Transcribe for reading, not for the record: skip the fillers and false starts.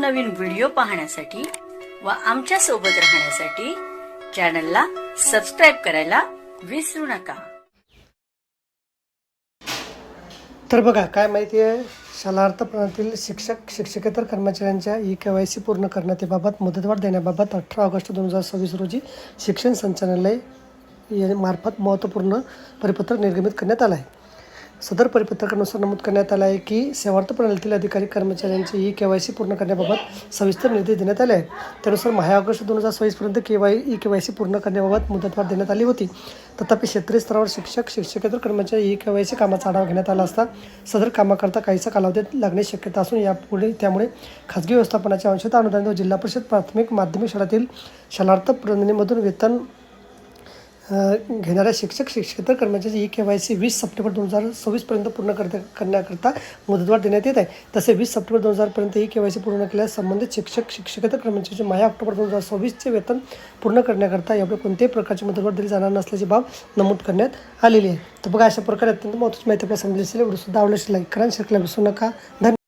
नवनवीन व्हिडिओ पाहण्यासाठी व आमच्या सोबत राहण्यासाठी चॅनलला सबस्क्राईब करायला विसरू नका। तर बघा काय माहिती आहे, शालार्थ प्रणालीतील शिक्षक शिक्षकेतर कर्मचाऱ्यांच्या ई-KYC पूर्ण करण्याबाबत मुदतवाढ देण्याबाबत 18 ऑगस्ट 2026 रोजी शिक्षण संचालनालय मार्फत महत्त्वपूर्ण परिपत्रक निर्गमित करण्यात आलं आहे। सदर परिपत्रकानुसार नमूद करण्यात आलं आहे की सेवार्थ प्रणालीतील अधिकारी कर्मचाऱ्यांचे ई-KYC पूर्ण करण्याबाबत सविस्तर निर्देश देण्यात आले आहेत। त्यानुसार 10 ऑगस्ट 2026 पर्यंत ई-KYC पूर्ण करण्याबाबत मुदतवाढ देण्यात आली होती। तथापि क्षेत्रीय स्तरावर शिक्षक शिक्षकेतर कर्मचारी ई-KYC कामाचा आढावा घेण्यात आला असता सदर कामाकरता काहीसा कालावधी लागण्याची शक्यता असून त्यामुळे खाजगी व्यवस्थापनाच्या अंशतः अनुदानित व जिल्हा परिषद प्राथमिक माध्यमिक शाळांतील शालार्थ प्रणालीमधून वेतन घेणाऱ्या शिक्षक शिक्षकेतर कर्मचारी ई-KYC 20 सप्टेंबर 2026 पर्यंत पूर्ण करण्याकरता मुदतवाढ देण्यात येत आहे। तसे 20 सप्टेंबर 2000 पर्यंत ई-KYC पूर्ण केल्यास संबंधित शिक्षक शिक्षकेतर कर्मचाऱ्यांचे 10 ऑक्टोबर 2026 वेतन पूर्ण करण्याकरता यापुढे कोणत्याही प्रकारची मुदतवाढ दिली जाणार नसल्याची बाब नमूद करण्यात आलेली आहे। तर बघा, अशा प्रकारे अत्यंत महत्त्वाची माहिती आपल्याला समजली असेल। व्हिडिओ सुद्धा आवडल्यास लाईक करा, शेअर करायला विसरू नका। धन्यवाद।